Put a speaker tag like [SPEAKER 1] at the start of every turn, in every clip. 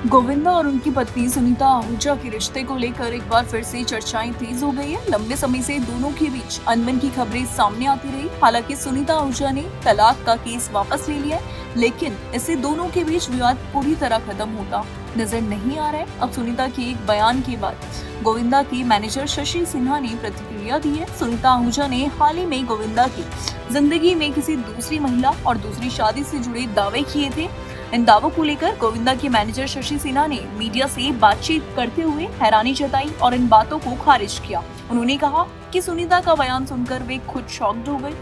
[SPEAKER 1] गोविंदा और उनकी पत्नी सुनीता आहूजा के रिश्ते को लेकर एक बार फिर से चर्चाएं तेज हो गई है। लंबे समय से दोनों के बीच अनबन की खबरें सामने आती रही। हालांकि सुनीता आहूजा ने तलाक का केस वापस ले लिया है, लेकिन इससे दोनों के बीच विवाद पूरी तरह खत्म होता नजर नहीं आ रहा है। अब सुनीता के एक बयान के बाद गोविंदा की मैनेजर शशि सिन्हा ने प्रतिक्रिया दी है। सुनीता आहूजा ने हाल ही में गोविंदा की जिंदगी में किसी दूसरी महिला और दूसरी शादी से जुड़े दावे किए थे। इन दावों को लेकर गोविंदा के मैनेजर शशि सिन्हा ने मीडिया से बातचीत करते हुए हैरानी जताई और इन बातों को खारिज किया। उन्होंने कहा कि सुनीता का बयान सुनकर वे खुद शॉक्ड हो गए।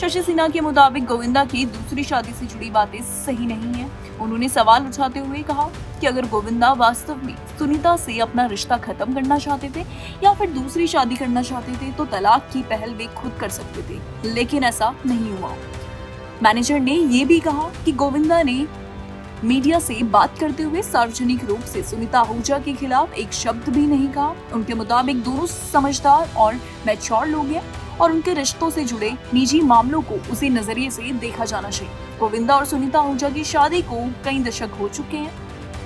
[SPEAKER 1] शशि सिन्हा के मुताबिक गोविंदा की दूसरी शादी से जुड़ी बातें सही नहीं है। उन्होंने सवाल उठाते हुए कहा कि अगर गोविंदा वास्तव में सुनीता से अपना रिश्ता खत्म करना चाहते थे या फिर दूसरी शादी करना चाहते थे तो तलाक की पहल वे खुद कर सकते थे, लेकिन ऐसा नहीं हुआ। मैनेजर ने ये भी कहा कि गोविंदा ने मीडिया से बात करते हुए सार्वजनिक रूप से सुनीता आहूजा के खिलाफ एक शब्द भी नहीं कहा। उनके मुताबिक दोनों समझदार और मैच्योर लोग हैं और उनके रिश्तों से जुड़े निजी मामलों को उसी नजरिए से देखा जाना चाहिए। गोविंदा और सुनीता आहूजा की शादी को कई दशक हो चुके हैं।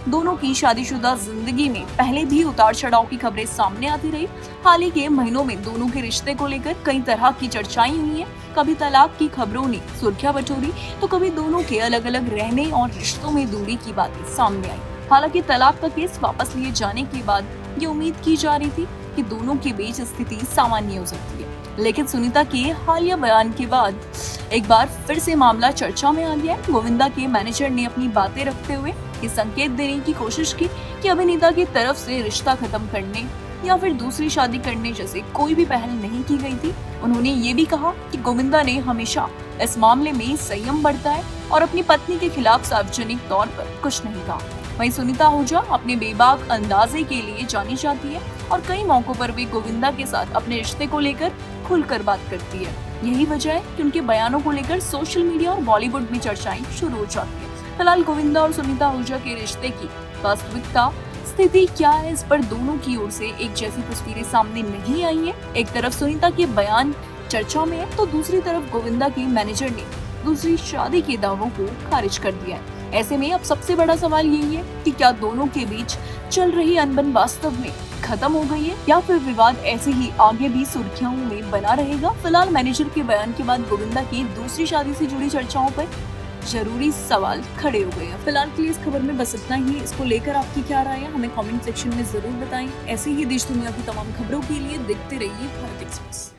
[SPEAKER 1] दोनों की शादीशुदा जिंदगी में पहले भी उतार चढ़ाव की खबरें सामने आती रही। हाल ही के महीनों में दोनों के रिश्ते को लेकर कई तरह की चर्चाएं हुई हैं। कभी तलाक की खबरों ने सुर्खियां बटोरी तो कभी दोनों के अलग अलग रहने और रिश्तों में दूरी की बातें सामने आई। हालांकि तलाक का केस वापस लिए जाने के बाद ये उम्मीद की जा रही थी कि दोनों के बीच स्थिति सामान्य हो सकती है, लेकिन सुनीता के हालिया बयान के बाद एक बार फिर से मामला चर्चा में आ गया है। गोविंदा के मैनेजर ने अपनी बातें रखते हुए ये संकेत देने की कोशिश की कि अभिनेता की तरफ से रिश्ता खत्म करने या फिर दूसरी शादी करने जैसे कोई भी पहल नहीं की गई थी। उन्होंने ये भी कहा कि गोविंदा ने हमेशा इस मामले में संयम बरता है और अपनी पत्नी के खिलाफ सार्वजनिक तौर पर कुछ नहीं कहा। वहीं सुनीता आहूजा अपने बेबाक अंदाजे के लिए जानी जाती है और कई मौकों पर वे गोविंदा के साथ अपने रिश्ते को लेकर खुलकर बात करती है। यही वजह है कि उनके बयानों को लेकर सोशल मीडिया और बॉलीवुड में चर्चाएं शुरू हो जाती है। फिलहाल गोविंदा और सुनीता आहूजा के रिश्ते की वास्तविकता स्थिति क्या है, इस पर दोनों की ओर से एक जैसी तस्वीरें सामने नहीं आई है। एक तरफ सुनीता के बयान चर्चा में है तो दूसरी तरफ गोविंदा के मैनेजर ने दूसरी शादी के दावों को खारिज कर दिया है। ऐसे में अब सबसे बड़ा सवाल यही है कि क्या दोनों के बीच चल रही अनबन वास्तव में खत्म हो गई है या फिर विवाद ऐसे ही आगे भी सुर्खियों में बना रहेगा। फिलहाल मैनेजर के बयान के बाद गोविंदा की दूसरी शादी से जुड़ी चर्चाओं पर जरूरी सवाल खड़े हो गए हैं। फिलहाल के लिए इस खबर में बस इतना ही। इसको लेकर आपकी क्या राय है, हमें कमेंट सेक्शन में जरूर बताएं। ऐसे ही देश दुनिया की तमाम खबरों के लिए देखते रहिए भारत एक्सप्रेस।